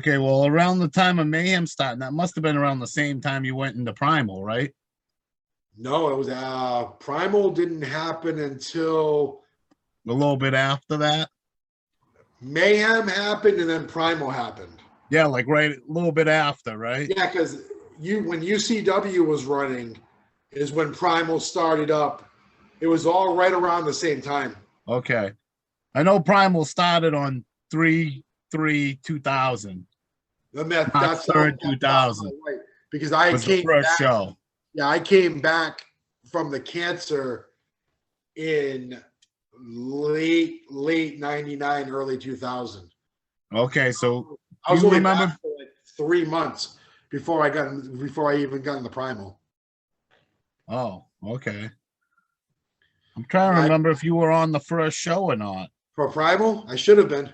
Okay, well, around the time of Mayhem starting, that must have been around the same time you went into Primal, right? No, it was Primal didn't happen until A little bit after that. Mayhem happened and then Primal happened. Yeah, like right a little bit after, right? Yeah, because when UCW was running is when Primal started up. It was all right around the same time. Okay. I know Primal started on 3/3/2000. March That's 3rd, 2000 right. Because I was the came first back. show. Yeah, I came back from the cancer in late 99, early 2000. Okay, so I was you only remember back for like 3 months before I even got in the Primal. Oh, okay. I'm trying to Yeah, remember if you were on the first show or not. for Primal, I should have been.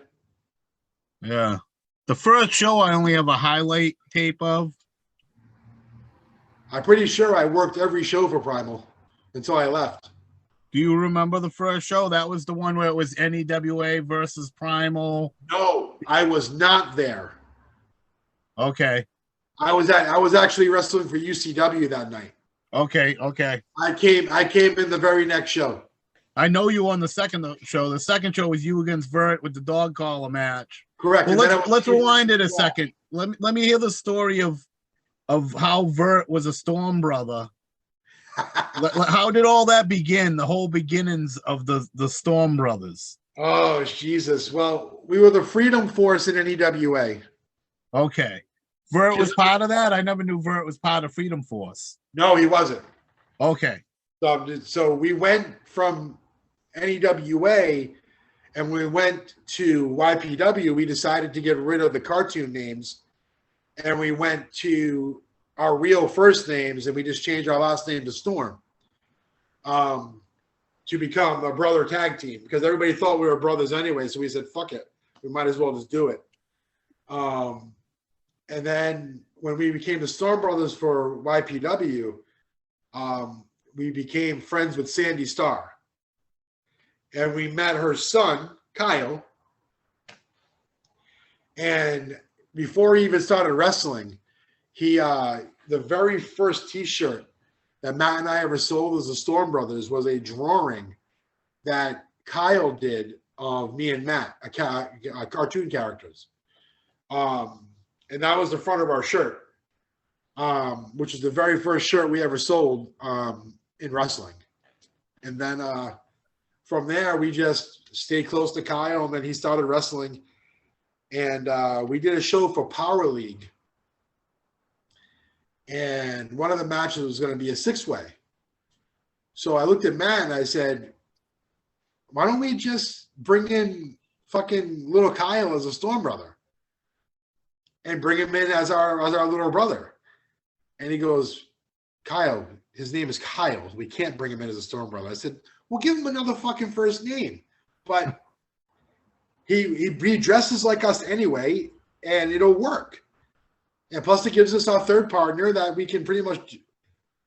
Yeah. The first show I only have a highlight tape of. I'm pretty sure I worked every show for Primal until I left. Do you remember the first show? That was the one where it was NEWA versus Primal. No, I was not there. Okay. I was actually wrestling for UCW that night. Okay. I came in the very next show. I know you on the second show. The second show was you against Vert with the dog collar match. Correct. Well, let's rewind it a second. Let me hear the story of how Vert was a Storm brother. How did all that begin? The whole beginnings of the Storm Brothers. Oh, Jesus. Well, we were the Freedom Force in NEWA. Okay. Vert was part of that? I never knew Vert was part of Freedom Force. No, he wasn't. Okay. So we went from NEWA and we went to YPW. We decided to get rid of the cartoon names and we went to our real first names and we just changed our last name to Storm to become a brother tag team because everybody thought we were brothers anyway. So we said, fuck it. We might as well just do it. And then when we became the Storm Brothers for YPW, we became friends with Sandy Starr. And we met her son, Kyle. And before he even started wrestling, the very first T-shirt that Matt and I ever sold as the Storm Brothers was a drawing that Kyle did of me and Matt, cartoon characters. And that was the front of our shirt, which is the very first shirt we ever sold in wrestling. And then from there, we just stayed close to Kyle, and then he started wrestling. And we did a show for Power League. And one of the matches was going to be a six-way. So I looked at Matt and I said, why don't we just bring in fucking little Kyle as a Storm Brother and bring him in as our little brother? And he goes, Kyle, his name is Kyle. We can't bring him in as a Storm Brother. I said, well, give him another fucking first name. But he dresses like us anyway, and it'll work. And plus it gives us our third partner that we can pretty much,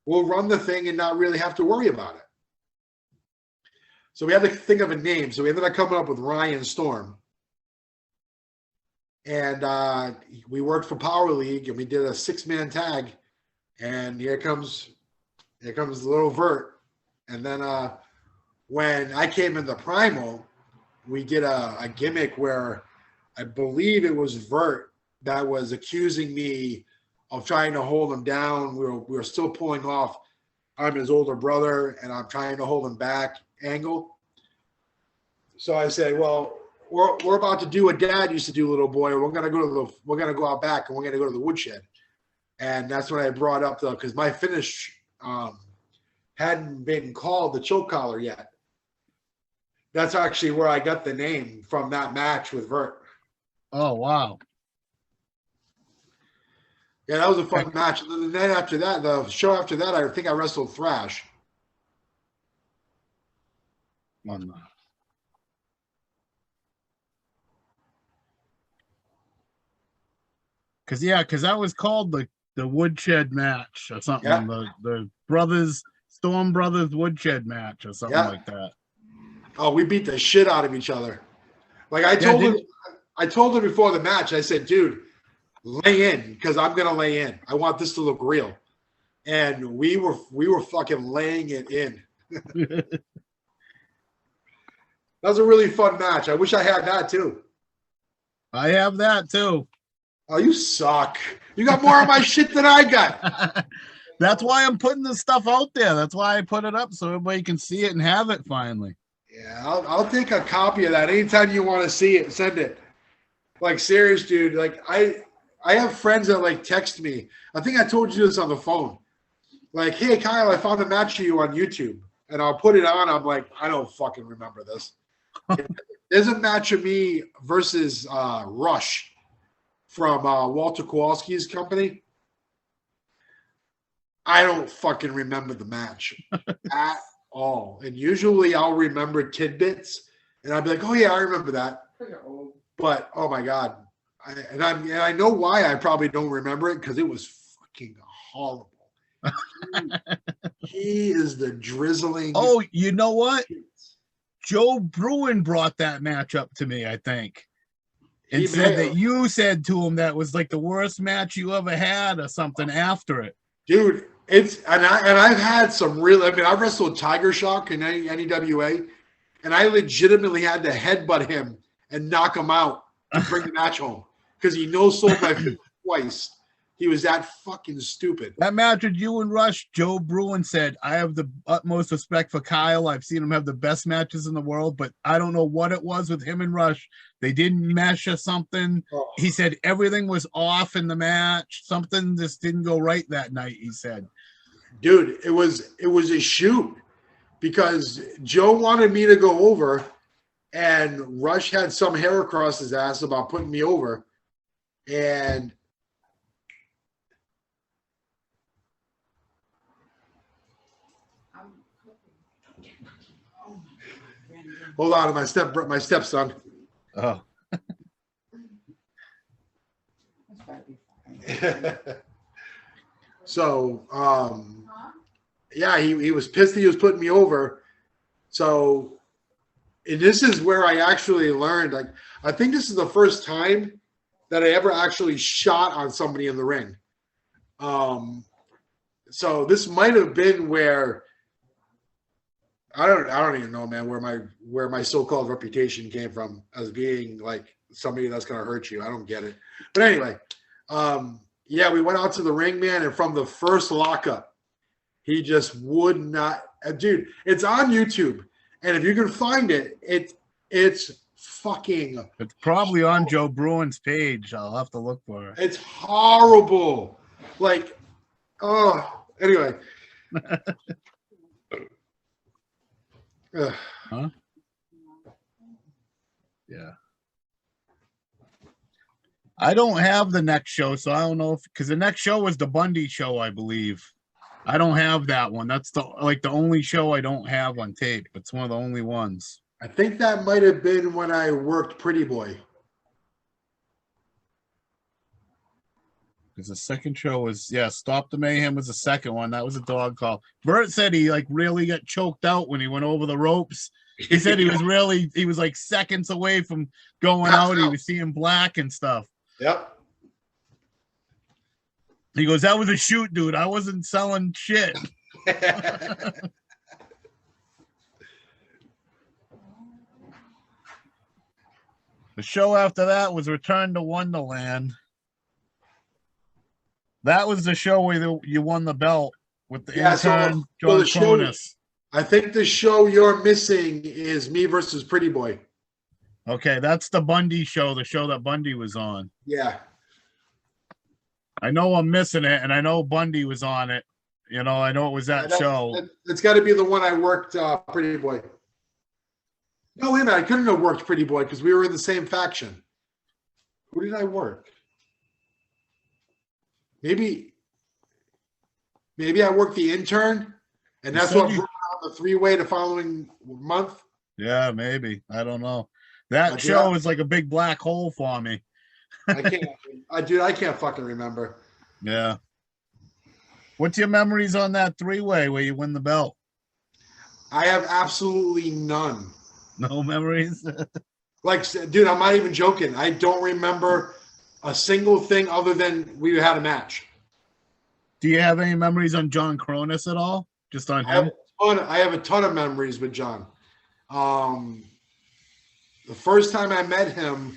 we'll run the thing and not really have to worry about it. So we had to think of a name. So we ended up coming up with Ryan Storm. And we worked for Power League and we did a 6-man tag. And here comes little Vert. And then when I came into Primal, we did a gimmick where I believe it was Vert that was accusing me of trying to hold him down. We were still pulling off I'm his older brother and I'm trying to hold him back angle. So I said, well, we're about to do what Dad used to do, little boy. We're gonna go out back and we're gonna go to the woodshed. And that's when I brought up because my finish hadn't been called the choke collar yet. That's actually where I got the name from, that match with Vert. Oh, wow. Yeah, that was a fun match. And then after that, the show after that, I think I wrestled Thrash. Because that was called the Woodshed match or something. Yeah. The Storm Brothers Woodshed match or something like that. Oh, we beat the shit out of each other. Like I told him before the match, I said, dude, lay in, because I'm gonna lay in. I want this to look real. And we were fucking laying it in. That was a really fun match. I wish I had that too. I have that too. Oh, you suck. You got more of my shit than I got. That's why I'm putting this stuff out there. That's why I put it up so everybody can see it and have it finally. Yeah, I'll take a copy of that. Anytime you want to see it, send it. Like, serious, dude. Like, I have friends that like text me. I think I told you this on the phone. Like, hey, Kyle, I found a match of you on YouTube. And I'll put it on. I'm like, I don't fucking remember this. There's a match of me versus Rush from Walter Kowalski's company. I don't fucking remember the match at all. And usually I'll remember tidbits. And I'll be like, oh, yeah, I remember that. But, oh, my God. I know why I probably don't remember it, because it was fucking horrible. He is the drizzling. Oh, you know what? Joe Bruin brought that match up to me, I think. And He said may that have. you said to him that was like the worst match you ever had or something after it. Dude, I've had some real. I mean, I've wrestled Tiger Shock in NEWA, and I legitimately had to headbutt him and knock him out to bring the match home, because he no-sold my foot twice. He was that fucking stupid. That match with you and Rush, Joe Bruin said, I have the utmost respect for Kyle. I've seen him have the best matches in the world, but I don't know what it was with him and Rush. They didn't mesh or something. Oh. He said everything was off in the match. Something just didn't go right that night, he said. Dude, it was a shoot, because Joe wanted me to go over, and Rush had some hair across his ass about putting me over, and hold on, my stepson. Oh. So, yeah, he was pissed he was putting me over. So, and this is where I actually learned. Like, I think this is the first time that I ever actually shot on somebody in the ring. So this might have been where I don't even know, man, where my so-called reputation came from as being like somebody that's gonna hurt you. I don't get it. But anyway, yeah, we went out to the ring, man, and from the first lockup, he just would not. Dude, it's on YouTube, and if you can find it, it's fucking. It's probably on Joe Bruin's page. I'll have to look for it. It's horrible. Like, oh, anyway. Huh? Yeah. I don't have the next show, so I don't know if, because the next show was the Bundy show, I believe. I don't have that one. That's the only show I don't have on tape. It's one of the only ones. I think that might have been when I worked Pretty Boy. Because the second show was, yeah, Stop the Mayhem was the second one. That was a dog call. Bert said he like really got choked out when he went over the ropes. He said he was like seconds away from going out. He was seeing black and stuff. Yep. He goes, that was a shoot, dude. I wasn't selling shit. The show after that was Return to Wonderland. That was the show where you won the belt with the intern, John Cronus. I think the show you're missing is me versus Pretty Boy. Okay, that's the Bundy show, the show that Bundy was on. Yeah. I know I'm missing it, and I know Bundy was on it. You know, I know it was that show. It's got to be the one I worked Pretty Boy. No, wait a minute. I couldn't have worked Pretty Boy because we were in the same faction. Who did I work? Maybe I worked the intern, and that's what brought out the three-way the following month. Yeah, maybe. I don't know. That show is like a big black hole for me. I can't fucking remember. Yeah. What's your memories on that three-way where you win the belt? I have absolutely none. No memories? Like, dude, I'm not even joking. I don't remember a single thing other than we had a match. Do you have any memories on John Cronus at all? Just on him? I have a ton of memories with John. The first time I met him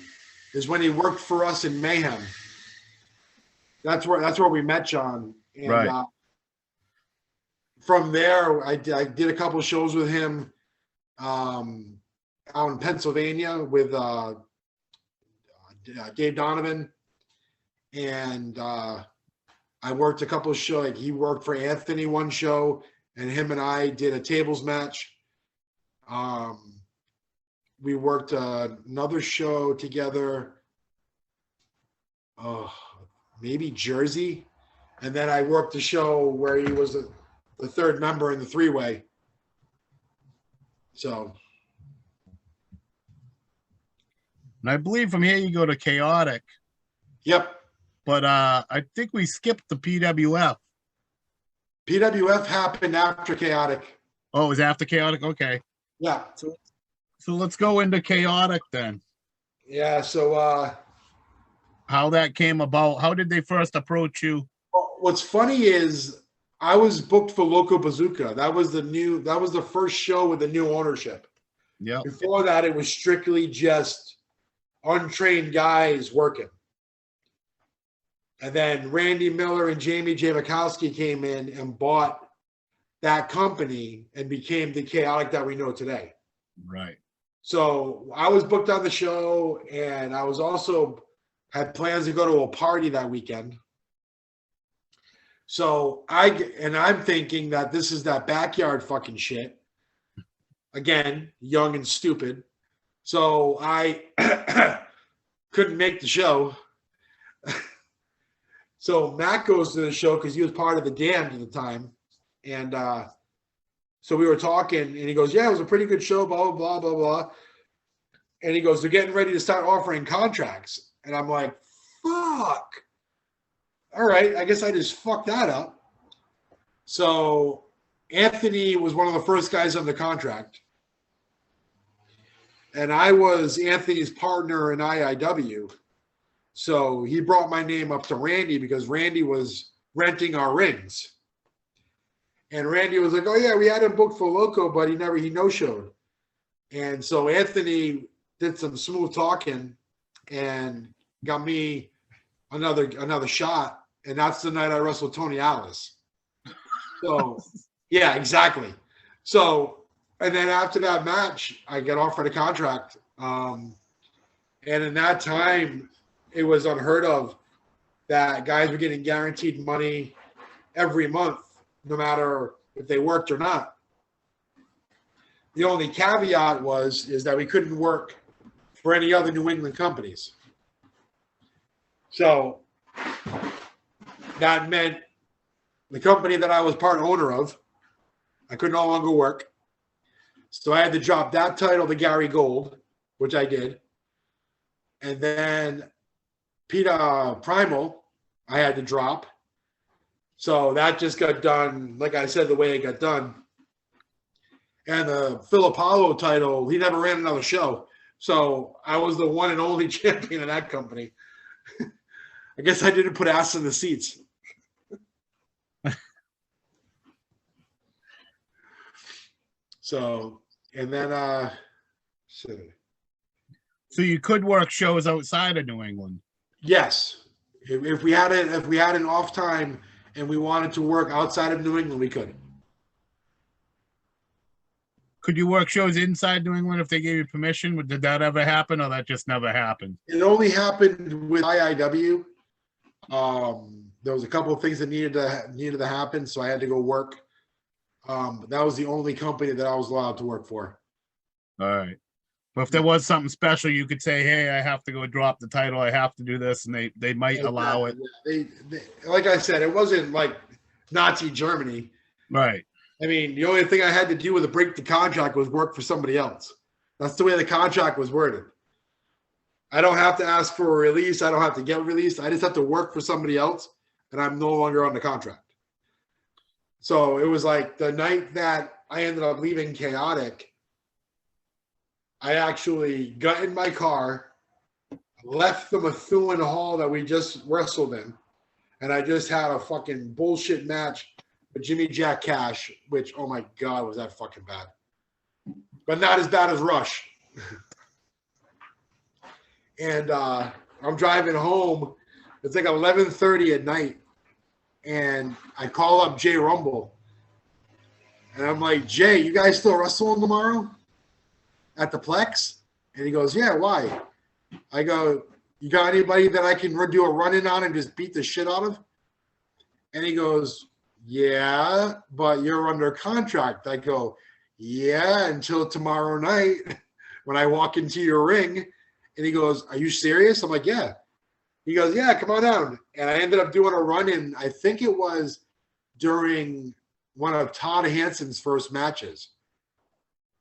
is when he worked for us in Mayhem. That's where we met John. And Right. From there, I did a couple shows with him out in Pennsylvania with Dave Donovan. And I worked a couple of shows. Like he worked for Anthony one show, and him and I did a tables match. We worked another show together. Oh, maybe Jersey. And then I worked a show where he was the third member in the three-way. So. And I believe from here you go to Chaotic. Yep. But I think we skipped the PWF. PWF happened after Chaotic. Oh, it was after Chaotic? Okay. Yeah. So let's go into Chaotic then. Yeah, so how that came about. How did they first approach you? What's funny is I was booked for Loco Bazooka. That was the first show with the new ownership. Yeah. Before that, it was strictly just untrained guys working. And then Randy Miller and Jamie J. Mikowski came in and bought that company and became the Chaotic that we know today. Right. So I was booked on the show, and I was also had plans to go to a party that weekend. So I'm thinking that this is that backyard fucking shit. Again, young and stupid. So I couldn't make the show. So Matt goes to the show because he was part of the Damned at the time. And so we were talking, and he goes, yeah, it was a pretty good show, blah, blah, blah, blah, blah. And he goes, they're getting ready to start offering contracts. And I'm like, fuck. All right, I guess I just fucked that up. So Anthony was one of the first guys on the contract. And I was Anthony's partner in IIW. So he brought my name up to Randy because Randy was renting our rings. And Randy was like, oh, yeah, we had him booked for Loco, but he no-showed. And so Anthony did some smooth talking and got me another shot. And that's the night I wrestled Tony Alice. So, yeah, exactly. So, and then after that match, I got offered a contract. And in that time, it was unheard of that guys were getting guaranteed money every month, no matter if they worked or not. The only caveat is that we couldn't work for any other New England companies. So that meant the company that I was part owner of, I could no longer work. So I had to drop that title to Gary Gold, which I did. And then Peter Primal, I had to drop. So that just got done, like I said, the way it got done. And the Phil Apollo title, he never ran another show. So I was the one and only champion of that company. I guess I didn't put ass in the seats. So, and then, so you could work shows outside of New England. Yes. If we had an off time and we wanted to work outside of New England, we could. Could you work shows inside New England if they gave you permission? Did that ever happen, or that just never happened? It only happened with IIW. There was a couple of things that needed to happen, so I had to go work. That was the only company that I was allowed to work for. All right. But if there was something special, you could say, hey, I have to go drop the title. I have to do this. And they might allow it. They, like I said, it wasn't like Nazi Germany. Right. I mean, the only thing I had to do with break the contract was work for somebody else. That's the way the contract was worded. I don't have to ask for a release. I don't have to get released. I just have to work for somebody else, and I'm no longer on the contract. So it was like the night that I ended up leaving Chaotic, I actually got in my car. left the Methuen Hall that we just wrestled in, and I just had a fucking bullshit match with Jimmy Jack Cash, which, oh my God, was that fucking bad. But not as bad as Rush. And I'm driving home. It's like 11:30 at night. And I call up Jay Rumble. And I'm like, Jay, you guys still wrestling tomorrow at the Plex? And he goes, yeah, why? I go, you got anybody that I can do a run-in on and just beat the shit out of? And he goes, yeah, but you're under contract. I go, yeah, until tomorrow night when I walk into your ring. And he goes, are you serious? I'm like, yeah. He goes, yeah, come on down. And I ended up doing a run-in. I think it was during one of Todd Hansen's first matches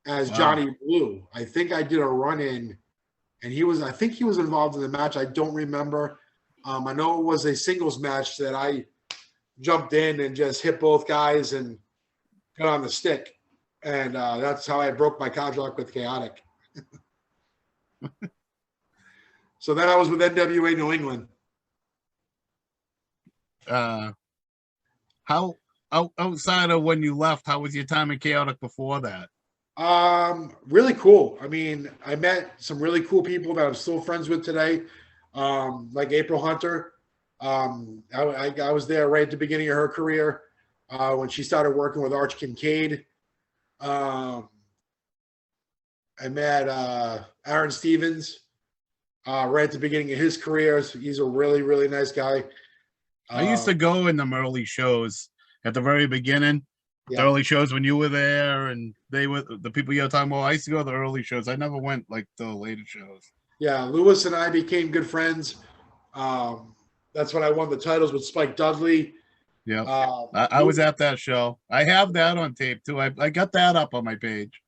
as Johnny Blue. I think I did a run-in, and I think he was involved in the match. I don't remember. I know it was a singles match that I jumped in and just hit both guys and got on the stick. And that's how I broke my contract with Chaotic. So then I was with NWA New England. How outside of when you left, how was your time in Chaotic before that? Really cool. I mean, I met some really cool people that I'm still friends with today. Like April Hunter. I was there right at the beginning of her career when she started working with Arch Kincaid. I met Aaron Stevens right at the beginning of his career. So he's a really, really nice guy. I used to go in them early shows at the very beginning. The early shows when you were there and they were the people you were talking about. I used to go to the early shows. I never went like the later shows. Yeah, Lewis and I became good friends. That's when I won the titles with Spike Dudley. Yeah, I was at that show. I have that on tape too. I got that up on my page.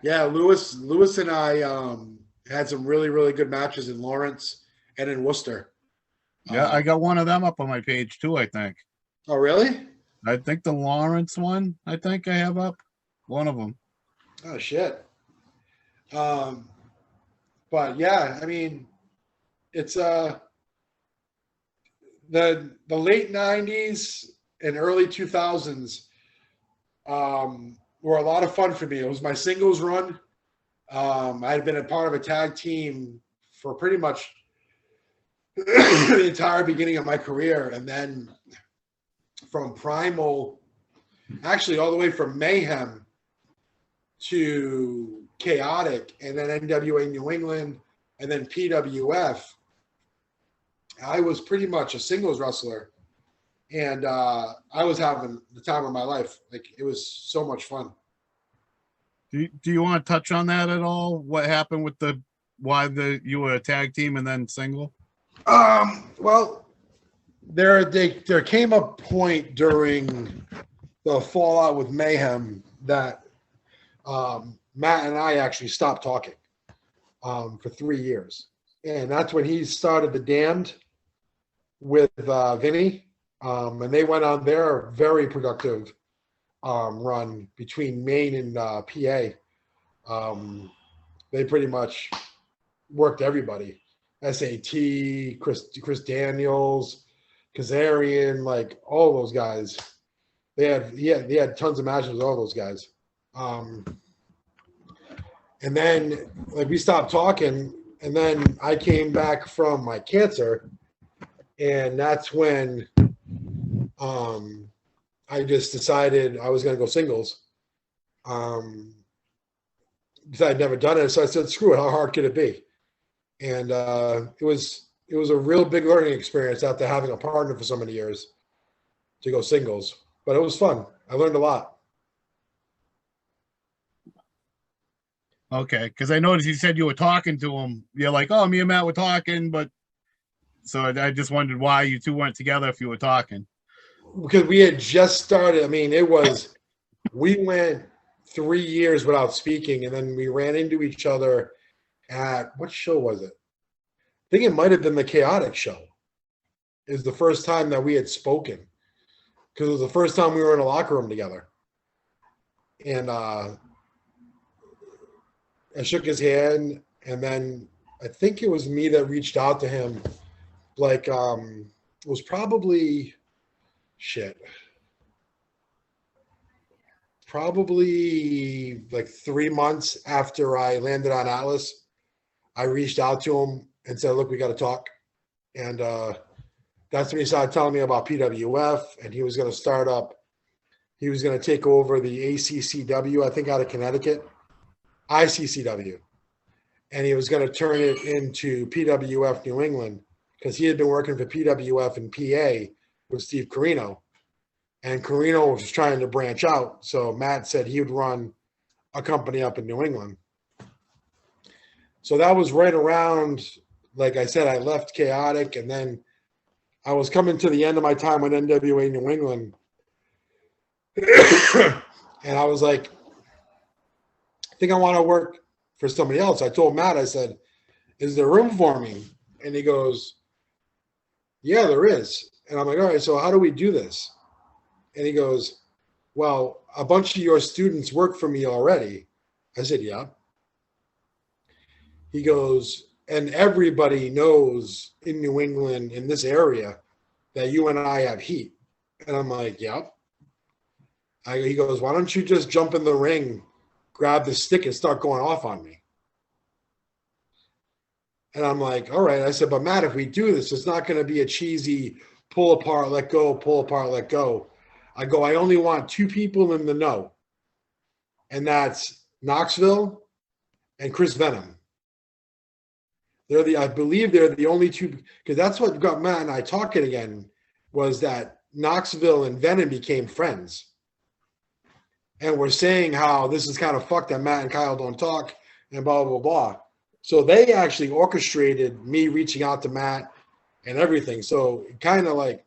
Yeah, Lewis and I had some really, really good matches in Lawrence and in Worcester. Yeah, I got one of them up on my page too, I think. Oh, really? I think the Lawrence one, I think I have up. One of them. Oh, shit. But yeah, I mean, it's the late 90s and early 2000s were a lot of fun for me. It was my singles run. I had been a part of a tag team for pretty much the entire beginning of my career. And then from Primal, actually all the way from Mayhem to Chaotic, and then NWA New England, and then PWF, I was pretty much a singles wrestler. And I was having the time of my life. Like, it was so much fun. Do you want to touch on that at all? What happened with why you were a tag team and then single? Well, there came a point during the fallout with Mayhem that Matt and I actually stopped talking for 3 years. And that's when he started the Damned with Vinny. And they went on their very productive run between Maine and PA. They pretty much worked everybody. SAT, Chris Daniels, Kazarian, like all those guys. They had tons of matches with all those guys. And then like we stopped talking, and then I came back from my cancer, and that's when I just decided I was going to go singles. Because I'd never done it, so I said, "Screw it! How hard could it be?" And it was a real big learning experience after having a partner for so many years to go singles. But it was fun. I learned a lot. Okay, because I noticed you said you were talking to him. You're like, "Oh, me and Matt were talking," but so I just wondered why you two weren't together if you were talking. Because we had just started. I mean, we went 3 years without speaking, and then we ran into each other at, what show was it? I think it might have been the Chaotic show. It was the first time that we had spoken, because it was the first time we were in a locker room together. And I shook his hand, and then I think it was me that reached out to him. Like, it was probably shit. Probably like 3 months after I landed on Atlas, I reached out to him and said, "Look, we got to talk." And that's when he started telling me about PWF, and he was going to start up. He was going to take over the ACCW, I think, out of Connecticut, ICCW, and he was going to turn it into PWF New England because he had been working for PWF in PA with Steve Carino, and Carino was trying to branch out. So Matt said he would run a company up in New England. So that was right around, like I said, I left Chaotic, and then I was coming to the end of my time with NWA New England. And I was like, I think I want to work for somebody else. I told Matt, I said, "Is there room for me?" And he goes, "Yeah, there is." And I'm like, "All right, so how do we do this?" And he goes, "Well, a bunch of your students work for me already." I said, "Yeah." He goes, "And everybody knows in New England, in this area, that you and I have heat." And I'm like, "Yep." He goes, "Why don't you just jump in the ring, grab the stick, and start going off on me?" And I'm like, "All right." I said, "But Matt, if we do this, it's not going to be a cheesy pull apart, let go, pull apart, let go." I go, "I only want two people in the know, and that's Knoxville and Chris Venom. I believe they're the only two, because that's what got Matt and I talking again, was that Knoxville and Venom became friends. And we're saying how this is kind of fucked that Matt and Kyle don't talk and blah, blah, blah. So they actually orchestrated me reaching out to Matt and everything. So kind of like,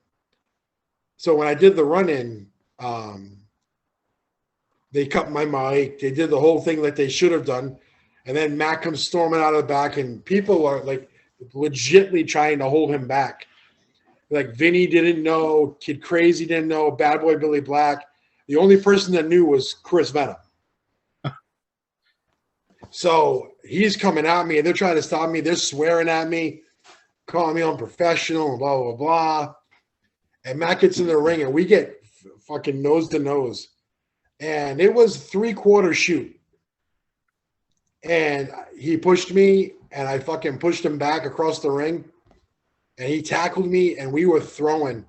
so when I did the run-in, they cut my mic. They did the whole thing like they should have done. And then Matt comes storming out of the back, and people are like legitly trying to hold him back. Like Vinny didn't know, Kid Crazy didn't know, Bad Boy Billy Black. The only person that knew was Chris Venom. So he's coming at me, and they're trying to stop me. They're swearing at me, calling me unprofessional, and blah, blah, blah. And Matt gets in the ring, and we get fucking nose to nose. And it was 3/4 shoot. And he pushed me, and I fucking pushed him back across the ring. And he tackled me, and we were throwing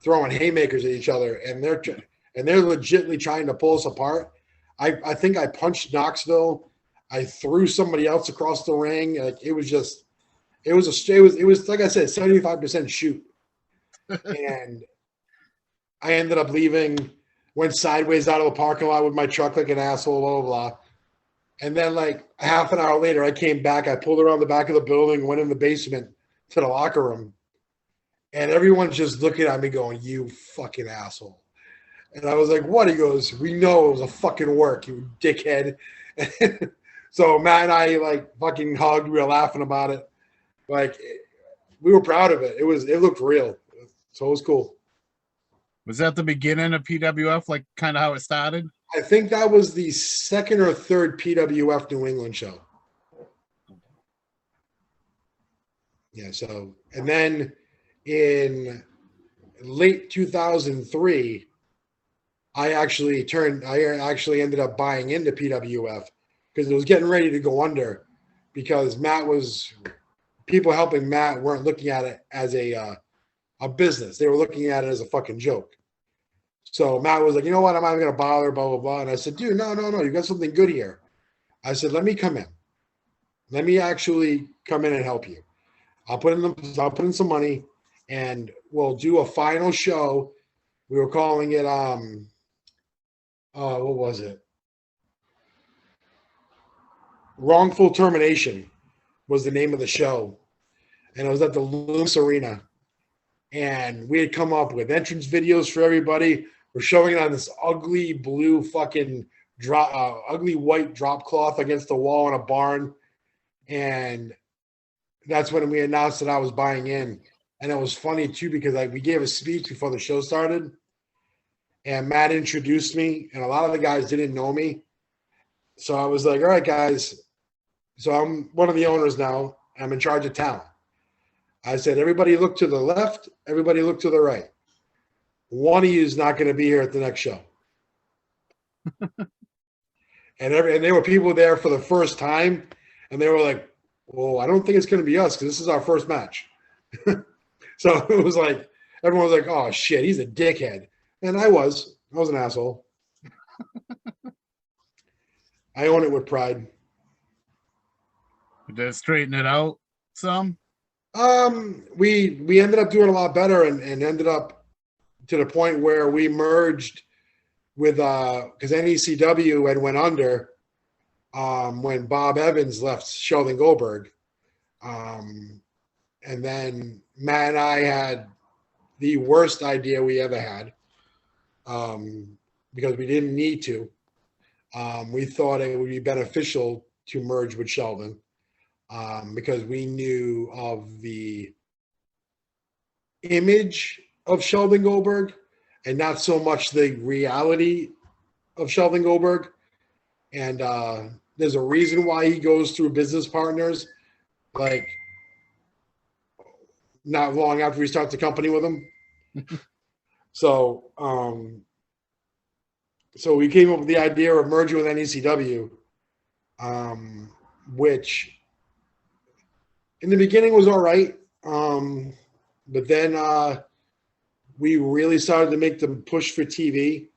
haymakers at each other. And they're legitimately trying to pull us apart. I think I punched Knoxville. I threw somebody else across the ring. Like it was like I said, 75% shoot. And I ended up leaving, went sideways out of the parking lot with my truck like an asshole, blah, blah, blah. And then like half an hour later, I came back. I pulled around the back of the building, went in the basement to the locker room. And everyone's just looking at me going, "You fucking asshole." And I was like, "What?" He goes, "We know it was a fucking work, you dickhead." So Matt and I like fucking hugged. We were laughing about it. Like we were proud of it. It looked real. So it was cool. Was that the beginning of PWF, like kind of how it started? I think that was the second or third PWF New England show. Yeah, so, and then in late 2003, I actually ended up buying into PWF because it was getting ready to go under, because people helping Matt weren't looking at it as a business. They were looking at it as a fucking joke. So Matt was like, "You know what? I'm not going to bother, blah, blah, blah." And I said, "Dude, no. You got something good here." I said, "Let me come in. Let me actually come in and help you. I'll put in some money, and we'll do a final show." We were calling it, what was it? Wrongful Termination was the name of the show. And it was at the Loomis Arena. And we had come up with entrance videos for everybody. We're showing it on this ugly blue fucking ugly white drop cloth against the wall in a barn. And that's when we announced that I was buying in. And it was funny too, because we gave a speech before the show started. And Matt introduced me, and a lot of the guys didn't know me. So I was like, "All right, guys. So I'm one of the owners now. I'm in charge of talent. I said, everybody look to the left, everybody look to the right. One of you is not going to be here at the next show. And there were people there for the first time, and they were like, well, I don't think it's going to be us because this is our first match. So it was like, everyone was like, oh, shit, he's a dickhead. And I was an asshole. I own it with pride. Did it straighten it out some? We ended up doing a lot better and ended up to the point where we merged with because NECW had went under when Bob Evans left Sheldon Goldberg. And then Matt and I had the worst idea we ever had because we didn't need to. We thought it would be beneficial to merge with Sheldon because we knew of the image of Sheldon Goldberg and not so much the reality of Sheldon Goldberg. And there's a reason why he goes through business partners, like not long after we start the company with him. So we came up with the idea of merging with NECW, which in the beginning was all right. But then we really started to make the push for TV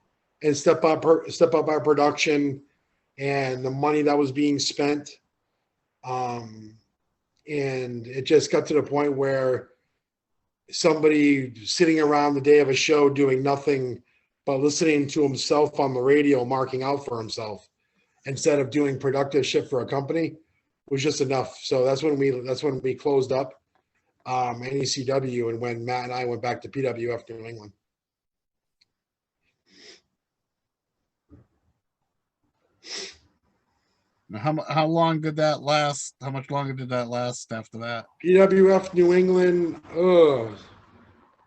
and step up our production and the money that was being spent. And it just got to the point where somebody sitting around the day of a show doing nothing but listening to himself on the radio, marking out for himself instead of doing productive shit for a company was just enough. So that's when we closed up NECW and when Matt and I went back to PWF New England. How long did that last? How much longer did that last after that? PWF New England,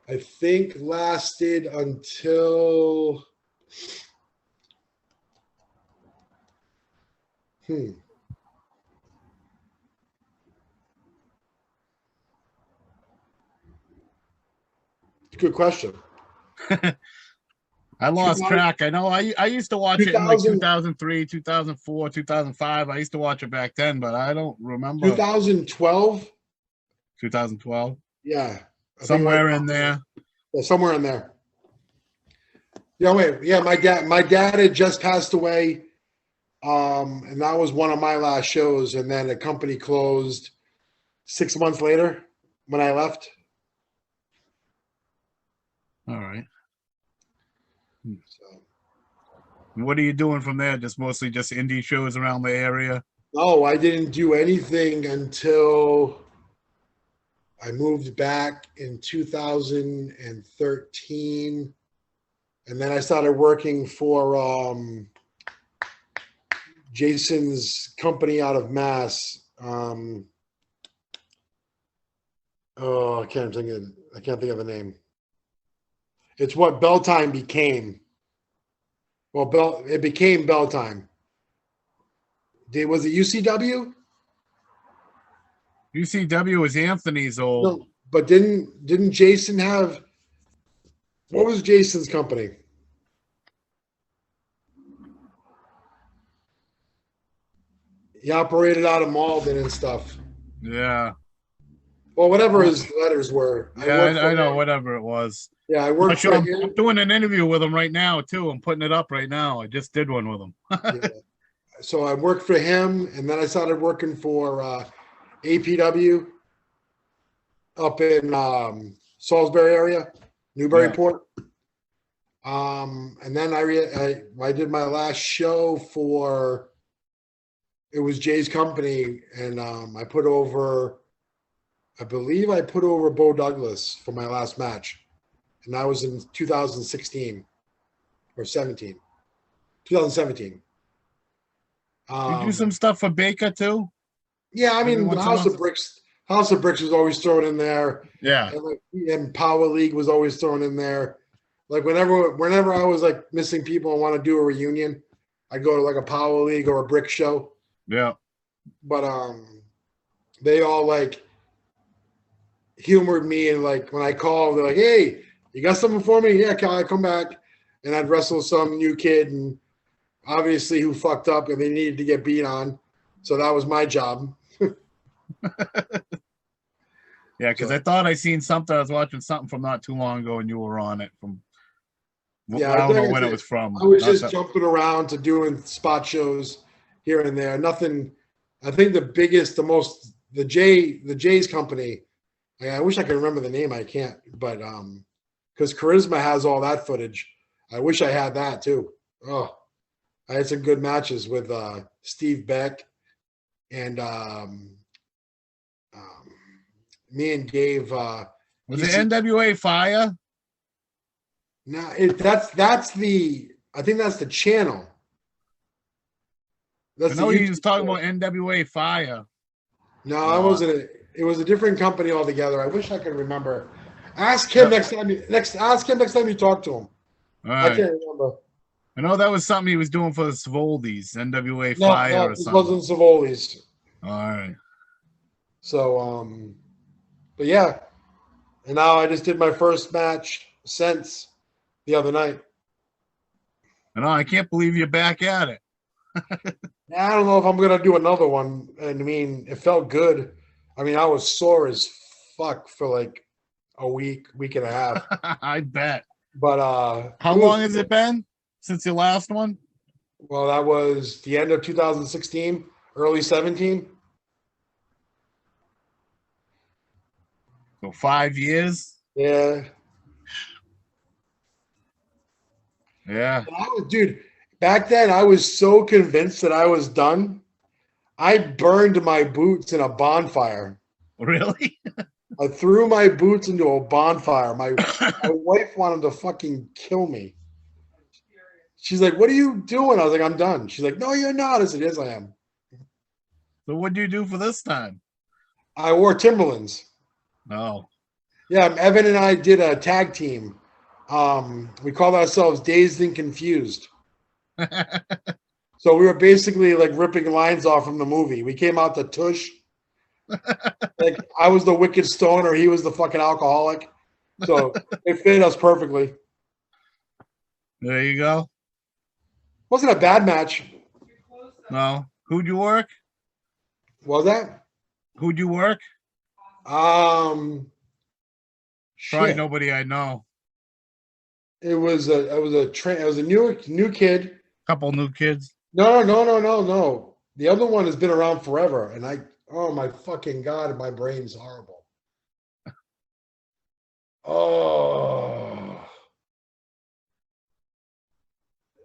I think lasted until Good question. I lost track. I know I used to watch it in like 2003, 2004, 2005. I used to watch it back then, but I don't remember. 2012? 2012? Yeah. Somewhere in there. Yeah, somewhere in there. Yeah, wait. Yeah, my dad had just passed away. And that was one of my last shows. And then the company closed 6 months later when I left. All right. So, what are you doing from there? Just mostly just indie shows around the area? No, I didn't do anything until I moved back in 2013. And then I started working for Jason's company out of Mass. I can't think of the name. It's what Bell Time became. Well, it became Bell Time. Was it UCW? UCW was Anthony's old. No, but didn't Jason have? What was Jason's company? He operated out of Malden and stuff. Yeah. Well, whatever his letters were. Yeah, I know, whatever it was. Yeah, I worked for him. I'm doing an interview with him right now, too. I'm putting it up right now. I just did one with him. Yeah. So I worked for him, and then I started working for APW up in Salisbury area, Newburyport. And then I did my last show for, it was Jay's company, and I believe I put over Bo Douglas for my last match. And that was in 2016 or 17. 2017. You do some stuff for Baker too? Yeah, I mean, the House of Bricks was always thrown in there. Yeah. And Power League was always thrown in there. Like whenever I was like missing people and want to do a reunion, I'd go to like a Power League or a Brick show. Yeah. But they all like humored me, and like when I called, they're like, "Hey, you got something for me?" Yeah, Cal, I come back, and I'd wrestle some new kid, and obviously who fucked up, and they needed to get beat on, so that was my job. Yeah, because So I thought I seen something. I was watching something from not too long ago, and you were on it from. yeah, I don't like know I when it said, was from. I was Not just that. jumping around to doing spot shows here and there. Nothing. I think the biggest, the most, the Jay's company. I wish I could remember the name. I can't, but because Charisma has all that footage. I wish I had that too. Oh, I had some good matches with Steve Beck and um, me and Dave. Was it DC. NWA Fire? No, that's the. I think that's the channel. I That's the know he was YouTube talking channel. about NWA Fire. No, I wasn't. It was a different company altogether. I wish I could remember. Ask him Yeah. next time. Ask him next time you talk to him. All I right. can't remember. I know that was something he was doing for the Savoldis, NWA No, Fire no, or this something. wasn't Savoli's. All right. So, but yeah, and now I just did my first match since the other night. I know. I can't believe you're back at it. I don't know if I'm gonna do another one. And I mean, it felt good. I mean, I was sore as fuck for like a week and a half. I bet. But How it was long has it been since your last one? well, that was the end of 2016, early 17. So 5 years. Yeah. Yeah. And I was, dude, back then I was so convinced that I was done. I burned my boots in a bonfire. Really? I threw my boots into a bonfire. My wife wanted to fucking kill me. She's like, "What are you doing?" I was like, "I'm done." She's like, "No, you're not." I said, "Yes, I am." So what do you do for this time? I wore Timberlands. No. Yeah, Evan and I did a tag team. We called ourselves Dazed and Confused. So we were basically like ripping lines off from the movie. We came out to Tush. Like I was the wicked stoner, he was the fucking alcoholic. So it fit us perfectly. There you go. Wasn't a bad match, No. Who'd you work? was that? Who'd you work? Um, Probably shit. nobody I know. It was a new kid. Couple new kids. No. The other one has been around forever, and oh my fucking god, my brain's horrible. Oh,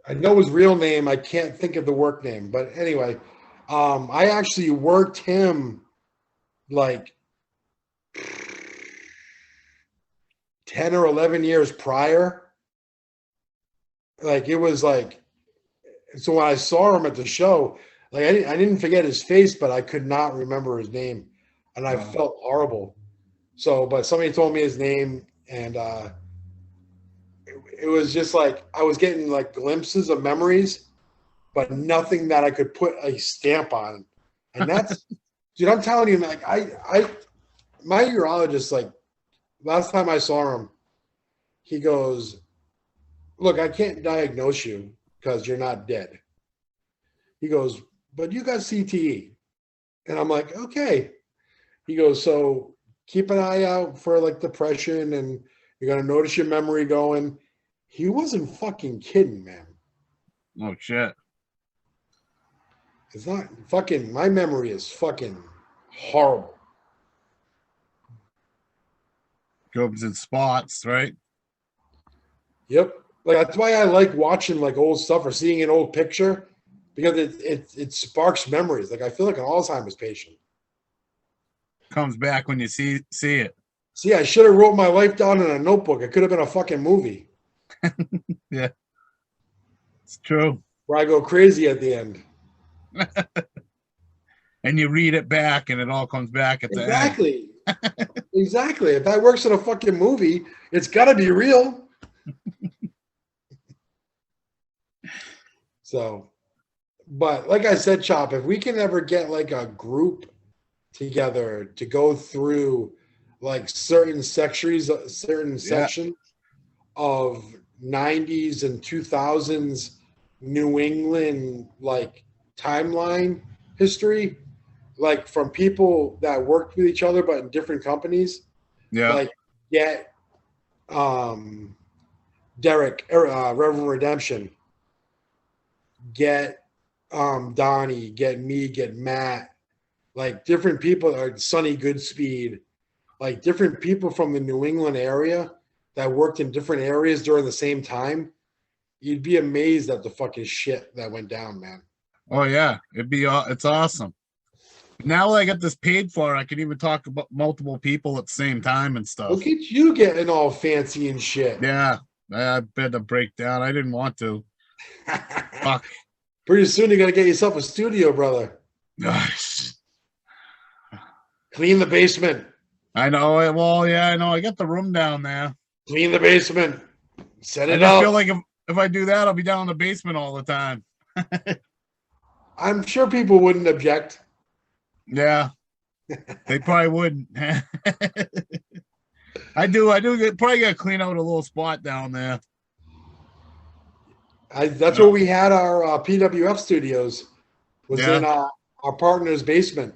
I know his real name. I can't think of the work name, but anyway, I actually worked him like 10 or 11 years prior. Like it was like, so when I saw him at the show, like I didn't forget his face, but I could not remember his name, and I No. felt horrible. So, but somebody told me his name, and it was just like I was getting like glimpses of memories, but nothing that I could put a stamp on. And that's, dude, I'm telling you, like my urologist, like last time I saw him, he goes, "Look, I can't diagnose you because you're not dead." He goes, "But you got CTE," and I'm like, "Okay." He goes, "So keep an eye out for like depression, and you're gonna notice your memory going." He wasn't fucking kidding, man. Oh shit. It's not fucking. My memory is fucking horrible. Jobs in spots, right? Yep. Like that's why I like watching like old stuff or seeing an old picture because it sparks memories. Like I feel like an Alzheimer's patient. Comes back when you see it. See, I should have wrote my life down in a notebook. It could have been a fucking movie Yeah, it's true. where I go crazy at the end. And you read it back and it all comes back at the end. Exactly. Exactly. If that works in a fucking movie, it's got to be real. So, but like I said, Chop, if we can ever get like a group together to go through like certain sections of 90s and 2000s New England like timeline history, like from people that worked with each other but in different companies. Yeah. Like get Derek, Reverend Redemption, get Donnie, get me, get Matt, like different people, like Sonny Goodspeed, like different people from the New England area that worked in different areas during the same time. You'd be amazed at the fucking shit that went down, man. Oh yeah, it's awesome. Now that I got this paid for, I can even talk about multiple people at the same time and stuff. Look at you getting all fancy and shit. Yeah, I been a breakdown. I didn't want to. Fuck. Pretty soon you're gonna get yourself a studio, brother. Gosh. Clean the basement. I know it. Well, yeah, I know. I got the room down there. Clean the basement. Set it I up. feel like if I do that, I'll be down in the basement all the time. I'm sure people wouldn't object. Yeah, they probably wouldn't. I do probably got to clean out a little spot down there. That's where we had our PWF studios, was in our partner's basement.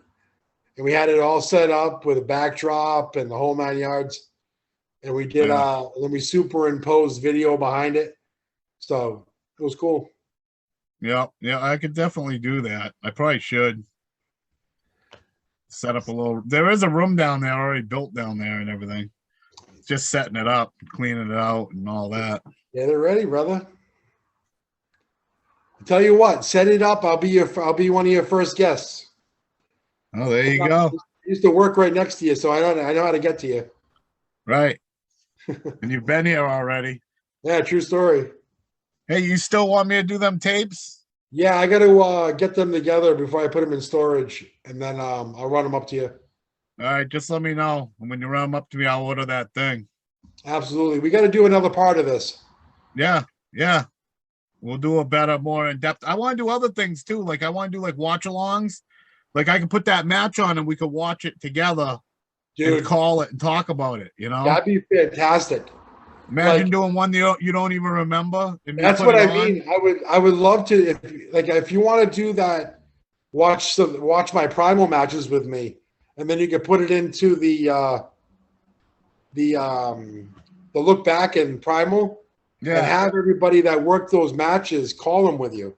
And we had it all set up with a backdrop and the whole 9 yards. And we did, then we superimposed video behind it. So it was cool. Yeah, I could definitely do that. I probably should set up a little. There is a room down there already built down there and everything. Just setting it up, cleaning it out, and all that. Yeah, they're ready, brother. I tell you what, set it up. I'll be one of your first guests. Oh, there you go. I used to work right next to you, so I know how to get to you. Right. And you've been here already. Yeah, true story. Hey, you still want me to do them tapes? Yeah, I got to get them together before I put them in storage, and then I'll run them up to you. All right, just let me know. And when you run them up to me, I'll order that thing. Absolutely. We got to do another part of this. Yeah. We'll do a better, more in-depth. I want to do other things too. Like I want to do like watch-alongs. Like I can put that match on and we could watch it together. Dude, and call it and talk about it, you know? That'd be fantastic. Imagine doing one you don't even remember. That's what I mean. I would love to, if you want to do that, watch my Primal matches with me, and then you can put it into the look back in Primal, and have everybody that worked those matches call them with you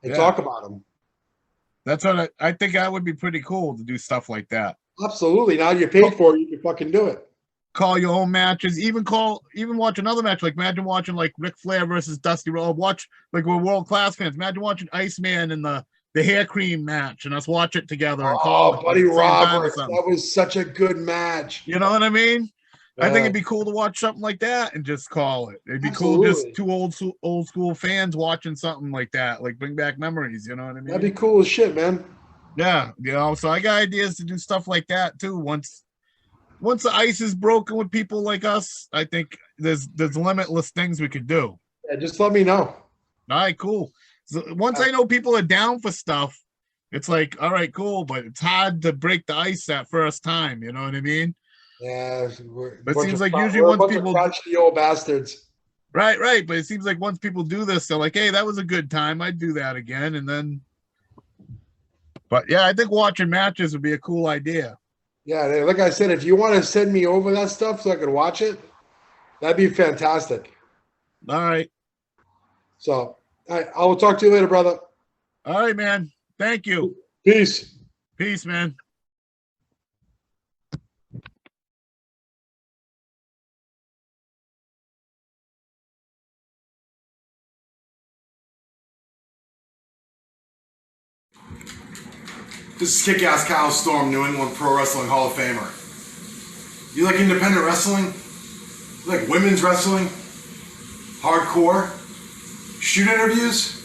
and talk about them. That's what I think. That would be pretty cool to do stuff like that. Absolutely. Now you're paid for it, you can fucking do it. Call your own matches, even watch another match. Like imagine watching like Ric Flair versus Dusty Rhodes. Watch, like, we're world class fans. Imagine watching Iceman and the hair cream match, and us watch it together. And call Buddy Robert, that was such a good match. You know what I mean? I think it'd be cool to watch something like that and just call it. It'd be cool, just two old school fans watching something like that, like bring back memories. You know what I mean? That'd be cool as shit, man. Yeah, you know. So I got ideas to do stuff like that too. Once the ice is broken with people like us, I think there's limitless things we could do. Yeah, just let me know. All right, cool. So once I know people are down for stuff, it's like, all right, cool, but it's hard to break the ice that first time. You know what I mean? Yeah, but it seems like usually once people the old bastards. Right. But it seems like once people do this, they're like, hey, that was a good time. I'd do that again, and then. But yeah, I think watching matches would be a cool idea. Yeah, like I said, if you want to send me over that stuff so I can watch it, that'd be fantastic. All right. So I will talk to you later, brother. All right, man. Thank you. Peace. Peace, man. This is Kick-Ass Kyle Storm, New England Pro Wrestling Hall of Famer. You like independent wrestling? You like women's wrestling? Hardcore? Shoot interviews?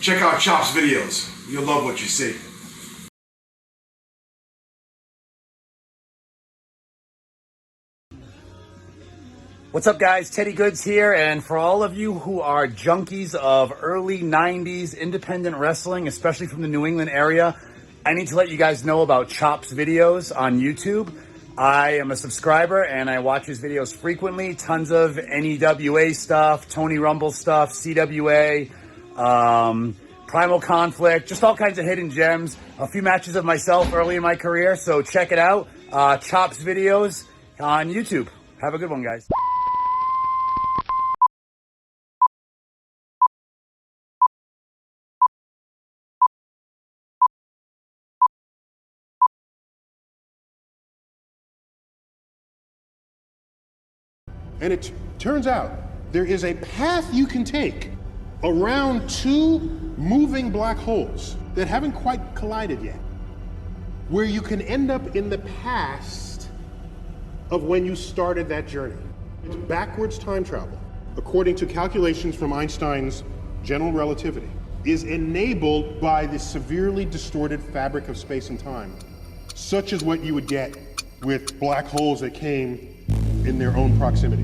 Check out Chop's videos. You'll love what you see. What's up, guys? Teddy Goods here, and for all of you who are junkies of early 90s independent wrestling, especially from the New England area, I need to let you guys know about Chop's videos on YouTube. I am a subscriber and I watch his videos frequently. Tons of NEWA stuff, Tony Rumble stuff, CWA, Primal Conflict, just all kinds of hidden gems. A few matches of myself early in my career, so check it out. Chop's videos on YouTube. Have a good one, guys. And it turns out there is a path you can take around two moving black holes that haven't quite collided yet, where you can end up in the past of when you started that journey. It's backwards time travel, according to calculations from Einstein's general relativity, is enabled by the severely distorted fabric of space and time, such as what you would get with black holes that came in their own proximity.